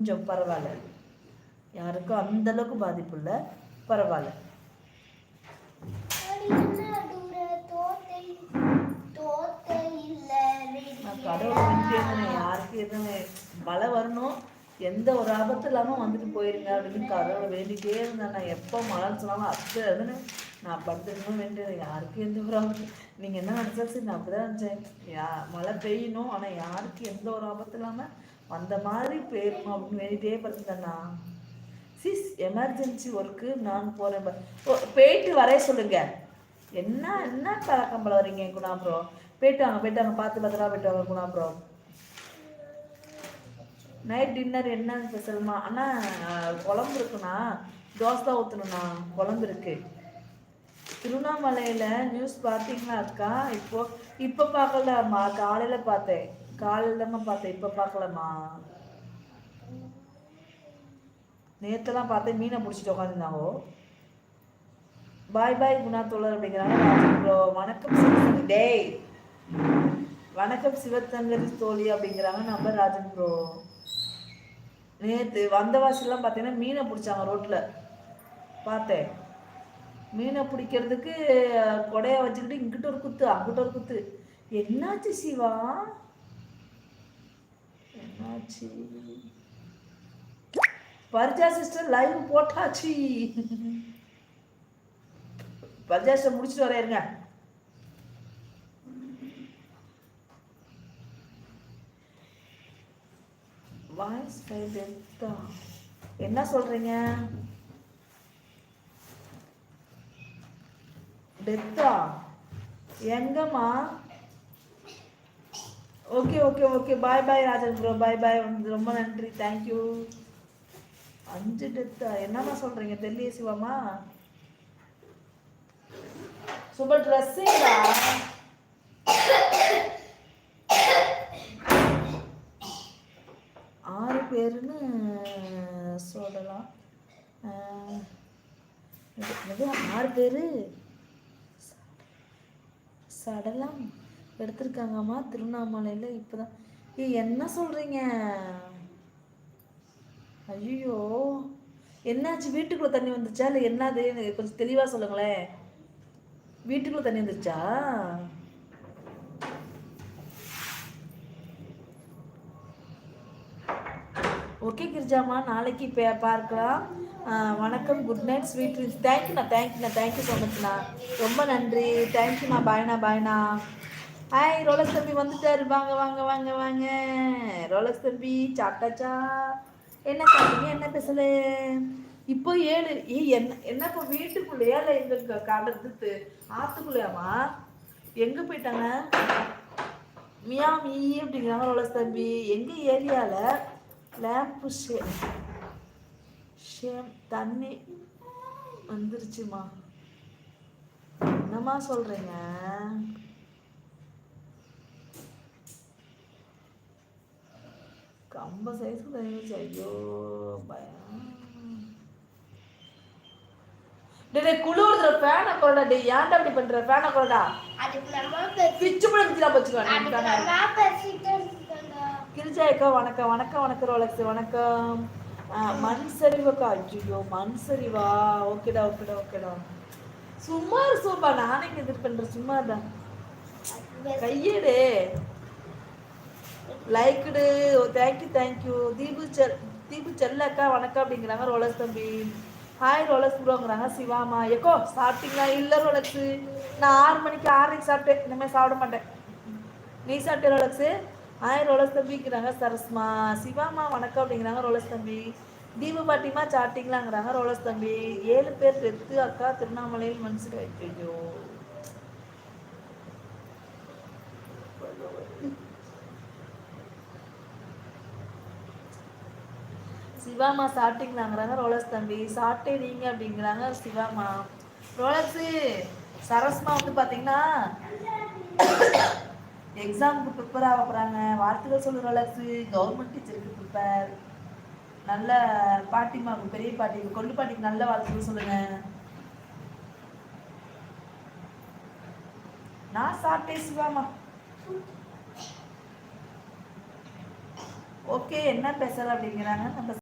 கொஞ்சம் பரவாயில்ல, யாருக்கும் அந்த அளவுக்கு பாதிப்பு இல்லை, பரவாயில்ல. கடவுளை வேண்டியது யாருக்கு எதுவும் மழை வரணும், எந்த ஒரு ஆபத்து இல்லாமல் வந்துட்டு போயிருங்க அப்படின்னு கடவுளை வேண்டிகிட்டே இருந்தேன். நான் எப்போ மழைன்னு சொன்னாலும் அதுன்னு நான் படுத்துக்கணும் வேண்டியது, யாருக்கும் எந்த ஒரு ஆபத்து. நீங்கள் என்ன நினச்சா சரி, நான் அப்படி தான் நினச்சேன். மழை பெய்யணும், ஆனால் யாருக்கு எந்த ஒரு ஆபத்து இல்லாமல் அந்த மாதிரி பெய்யணும் அப்படின்னு வேண்டிகிட்டே படுத்துட்டேண்ணா. சிஸ் எமர்ஜென்சி ஒர்க்கு நான் போகிறேன், போயிட்டு வரைய சொல்லுங்க. என்ன என்ன கலக்கம்பளம் வரீங்க குணா ப்ரோ? போயிட்டாங்க பார்த்து பத்திரமா போயிட்டு வாங்க குணா ப்ரோ. நைட் டின்னர் என்ன ஸ்பெஷல்மா? அண்ணா குழம்பு இருக்குண்ணா, தோசை தான் ஊற்றணுண்ணா, குழம்பு இருக்கு. திருவண்ணாமலையில் நியூஸ் பார்த்தீங்களா அக்கா? இப்போ பார்க்கலம்மா, காலையில் பார்த்தேன், காலையில் தாம்மா பார்த்தேன், இப்போ பார்க்கலம்மா. நேற்றுலாம் பார்த்தேன், மீனை பிடிச்சிட்டு உட்காந்துருந்தாங்கோ. பாய் பாய் குணா தோழர் அப்படிங்கிறாங்க. ப்ரோ வணக்கம் சிவத்தங்கரி, டேய் வணக்கம் சிவத்தங்கரி தோழி அப்படிங்கிறாங்க நம்ம ராஜன் ப்ரோ. நேற்று வந்தவாசிலாம் பார்த்தீங்கன்னா மீனை பிடிச்சாங்க ரோட்டில், பார்த்தேன். மீனை பிடிக்கிறதுக்கு கொடையை வச்சுக்கிட்டு இங்கிட்ட ஒரு குத்து அங்கிட்ட ஒரு குத்து. என்னாச்சு சிவா, என்னாச்சு? பர்ஜா சிஸ்டர் லைவ் போட்டாச்சு. பர்ஜா சிஸ்டர் முடிச்சுட்டு வரையிருங்க. வாய்ஸ் டெத்தா என்ன சொல்றீங்க? டெத்தா எங்கம்மா? ஓகே ஓகே ஓகே, பாய் பாய் ராஜன் ப்ரோ, பாய் பாய், ரொம்ப நன்றி, தேங்க்யூ. 5 டெத்தா என்னம்மா சொல்றீங்க? தெரியல சிவாமா. சூப்பர் ட்ரெஸ்ஸிங்கா? 6 பேருன்னு சொல்லலாம். 6 பேர் சடலம் எடுத்திருக்காங்கம்மா திருவண்ணாமலையில். இப்போதான் என்ன சொல்கிறீங்க? ஐயோ என்னாச்சு? வீட்டுக்குள்ளே தண்ணி வந்துச்சா இல்லை என்னது? கொஞ்சம் தெளிவாக சொல்லுங்களேன். வீட்டுக்குள்ளே தண்ணி வந்துச்சா? ஓகே கிரிஜாமா, நாளைக்கு பார்க்கலாம். வணக்கம், good night, sweet dreams. Thank you so மச்ண்ணா, ரொம்ப நன்றி, தேங்க்யூண்ணா, பாய்ண்ணா. ஹாய் ரோலக்ஸ் தம்பி வந்துட்டாரு, வாங்க வாங்க வாங்க வாங்க. ரோலக்ஸ் தம்பி சாப்பிட்டாச்சா? என்ன சாப்பிட்டீங்க? என்ன பேசல? இப்போ 7. என்ன இப்போ வீட்டுக்குள்ளேயா இல்லை எங்க கடத்து ஆத்துக்குள்ளையாமா? எங்கே போயிட்டாங்க? மியா மீ அப்படிங்கிறாங்க ரோலக்ஸ் தம்பி. எங்கள் ஏரியாவில் லேம்பு ஷேம் தண்ணி வந்துருச்சுமா. என்னம்மா சொல்கிறீங்க? கம்ப சைஸ்க்கு தண்ணி வச்சு. ஐயோ பயம். டே குளிர்ற ஃபேனை கொடா. டே ஏன்டா அப்படி பண்ற? ஃபேனை கொடா. பிச்சு பிடிச்சிடா போச்சுக்கோ. கிரிஜாய்க்கா வணக்கம் வணக்கம் வணக்கம் ரோலக்ஸ் வணக்கம். மண் சரிவாக்கா? ஐயோ மண் சரிவா? ஓகேடா ஓகேடா ஓகேடா. சும்மா சூப்பா, நானே இது பண்றேன், சும்மா தான். கையேடு லைக்குடு. தேங்க்யூ. தீபு செல்லக்கா வணக்கம் அப்படிங்கிறாங்க ரோலக்ஸ் தம்பி. ஹாய் ரோலக்ஸ் ப்ரோங்கிறாங்க சிவாமா. எக்கோ சாப்பிட்டீங்களா? இல்லை ரோலக்ஸு, நான் 6 மணிக்கு 6:30 சாப்பிட்டேன், இனிமேல் சாப்பிட மாட்டேன். நீ சாப்பிட்டே ரோலக்ஸு? ஹாய் ரோலக்ஸ் தம்பிங்கிறாங்க சரஸ்மா. சிவாமா வணக்கம் அப்படிங்கிறாங்க ரோலக்ஸ் தம்பி. தீபு பாட்டிமா சாப்பிட்டீங்களாங்கிறாங்க ரோலக்ஸ் தம்பி. 7 பேர் டெத்து அக்கா திருவண்ணாமலையில் மனசு. ஐயோ சிவாமா சாப்பிட்டீங்களாங்கிறாங்க ரோலக்ஸ் தம்பி. சாப்பிட்டே நீங்க அப்படிங்கிறாங்க சிவாமா. ரோலக்ஸு சரஸ்மா வந்து பார்த்தீங்கன்னா எக்ஸாமுக்கு ப்ரிப்பேர் ஆக போகிறாங்க. வாழ்த்துக்கள் சொல்லு ரோலக்ஸு. கவர்மெண்ட் டீச்சருக்கு ப்ரிப்பேர். நல்ல பாட்டிமாவுக்கு, பெரிய பாட்டிக்கு, கொண்டு பாட்டிக்கு நல்ல வாழ்த்துக்கள் சொல்லுங்க. நான் சாப்பிட்டேன் சிவாமா. ஓகே என்ன பேசலாம் அப்படிங்கிறாங்க நம்ம